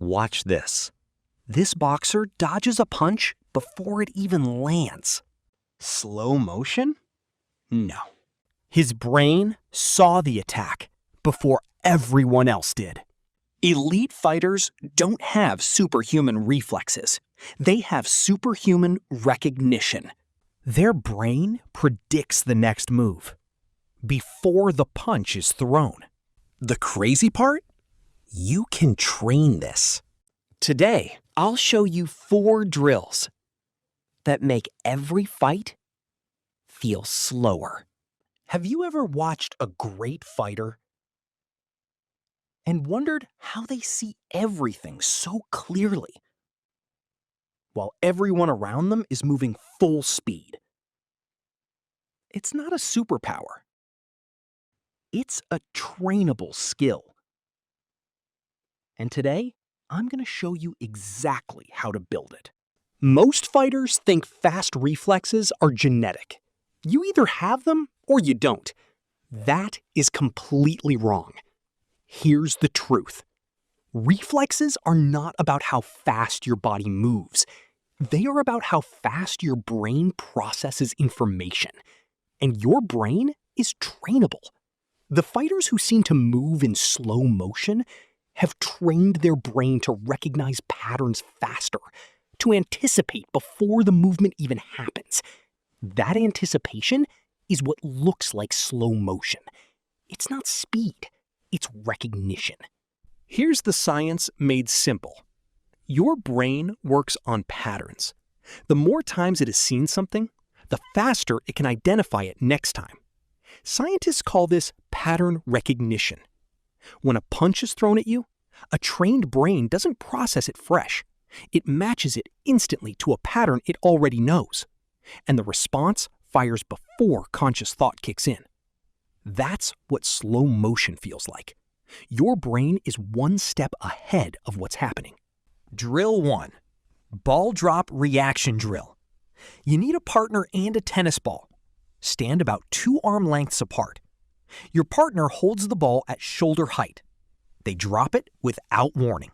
Watch this. This boxer dodges a punch before it even lands. Slow motion? No. His brain saw the attack before everyone else did. Elite fighters don't have superhuman reflexes. They have superhuman recognition. Their brain predicts the next move before the punch is thrown. The crazy part? You can train this. Today, I'll show you 4 drills that make every fight feel slower. Have you ever watched a great fighter and wondered how they see everything so clearly, while everyone around them is moving full speed? It's not a superpower. It's a trainable skill. And today, I'm going to show you exactly how to build it. Most fighters think fast reflexes are genetic. You either have them or you don't. That is completely wrong. Here's the truth. Reflexes are not about how fast your body moves. They are about how fast your brain processes information. And your brain is trainable. The fighters who seem to move in slow motion have trained their brain to recognize patterns faster, to anticipate before the movement even happens. That anticipation is what looks like slow motion. It's not speed, it's recognition. Here's the science made simple. Your brain works on patterns. The more times it has seen something, the faster it can identify it next time. Scientists call this pattern recognition. When a punch is thrown at you, a trained brain doesn't process it fresh. It matches it instantly to a pattern it already knows. And the response fires before conscious thought kicks in. That's what slow motion feels like. Your brain is one step ahead of what's happening. Drill 1. Ball drop reaction drill. You need a partner and a tennis ball. Stand about 2 arm lengths apart. Your partner holds the ball at shoulder height. They drop it without warning.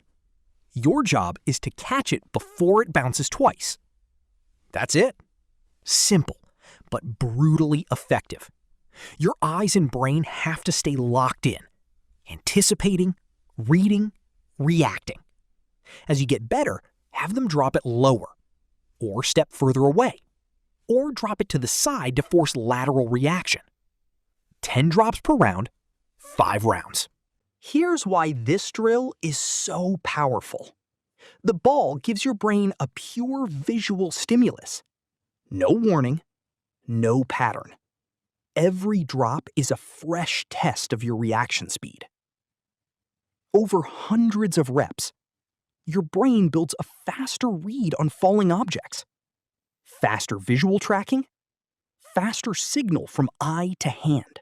Your job is to catch it before it bounces twice. That's it. Simple, but brutally effective. Your eyes and brain have to stay locked in, anticipating, reading, reacting. As you get better, have them drop it lower, or step further away, or drop it to the side to force lateral reaction. 10 drops per round, 5 rounds. Here's why this drill is so powerful. The ball gives your brain a pure visual stimulus. No warning, no pattern. Every drop is a fresh test of your reaction speed. Over hundreds of reps, your brain builds a faster read on falling objects, faster visual tracking, faster signal from eye to hand.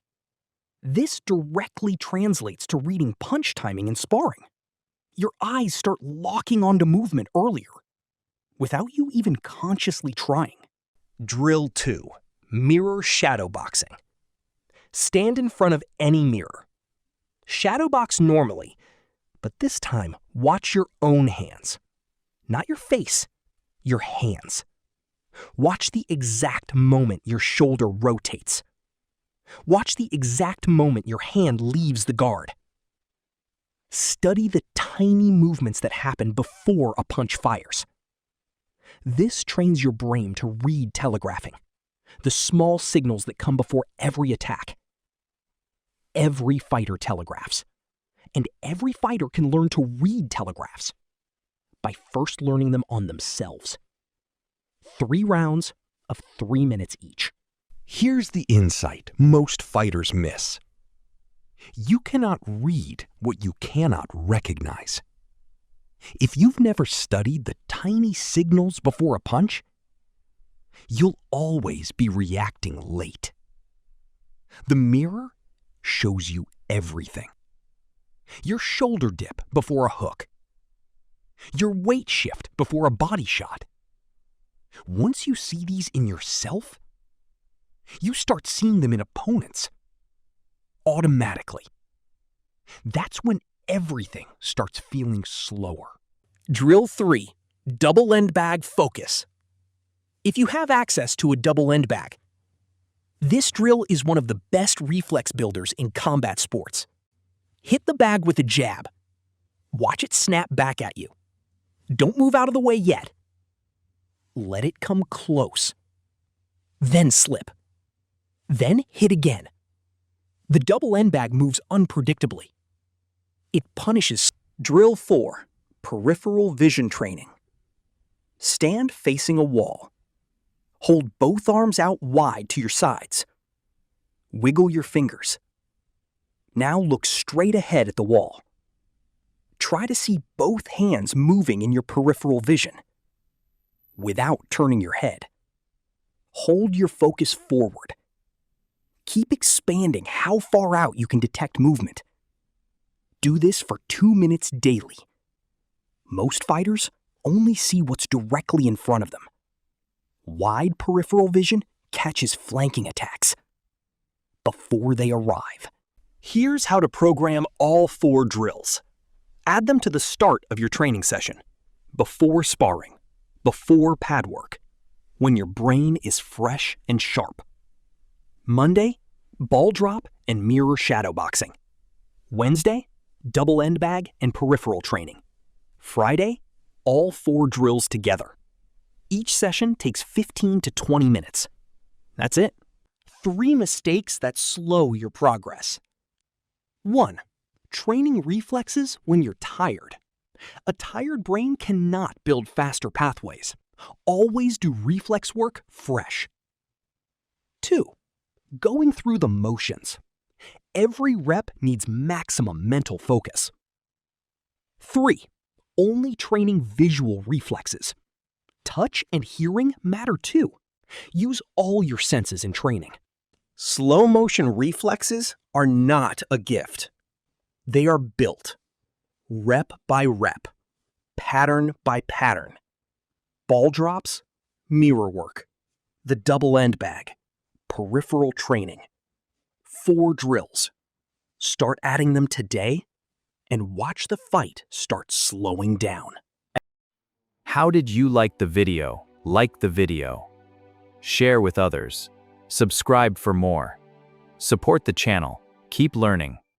This directly translates to reading punch timing in sparring. Your eyes start locking onto movement earlier, without you even consciously trying. Drill 2. Mirror shadowboxing. Stand in front of any mirror. Shadowbox normally, but this time watch your own hands. Not your face, your hands. Watch the exact moment your shoulder rotates. Watch the exact moment your hand leaves the guard. Study the tiny movements that happen before a punch fires. This trains your brain to read telegraphing, the small signals that come before every attack. Every fighter telegraphs, and every fighter can learn to read telegraphs by first learning them on themselves. 3 rounds of 3 minutes each. Here's the insight most fighters miss. You cannot read what you cannot recognize. If you've never studied the tiny signals before a punch, you'll always be reacting late. The mirror shows you everything. Your shoulder dip before a hook. Your weight shift before a body shot. Once you see these in yourself, you start seeing them in opponents. Automatically. That's when everything starts feeling slower. Drill 3. Double end bag focus. If you have access to a double end bag, this drill is one of the best reflex builders in combat sports. Hit the bag with a jab. Watch it snap back at you. Don't move out of the way yet. Let it come close. Then slip. Then hit again. The double end bag moves unpredictably. It punishes. Drill 4. Peripheral vision training. Stand facing a wall. Hold both arms out wide to your sides. Wiggle your fingers. Now look straight ahead at the wall. Try to see both hands moving in your peripheral vision without turning your head. Hold your focus forward. Keep expanding how far out you can detect movement. Do this for 2 minutes daily. Most fighters only see what's directly in front of them. Wide peripheral vision catches flanking attacks before they arrive. Here's how to program all 4 drills. Add them to the start of your training session, before sparring, before pad work, when your brain is fresh and sharp. Monday, ball drop and mirror shadow boxing. Wednesday, double end bag and peripheral training. Friday, all 4 drills together. Each session takes 15 to 20 minutes. That's it. 3 mistakes that slow your progress. 1. Training reflexes when you're tired. A tired brain cannot build faster pathways. Always do reflex work fresh. 2. Going through the motions. Every rep needs maximum mental focus. 3. Only training visual reflexes. Touch and hearing matter too. Use all your senses in training. Slow motion reflexes are not a gift. They are built, rep by rep, pattern by pattern. Ball drops, mirror work, the double end bag, peripheral training. 4 drills. Start adding them today and watch the fight start slowing down. How did you like the video? Like the video. Share with others. Subscribe for more. Support the channel. Keep learning.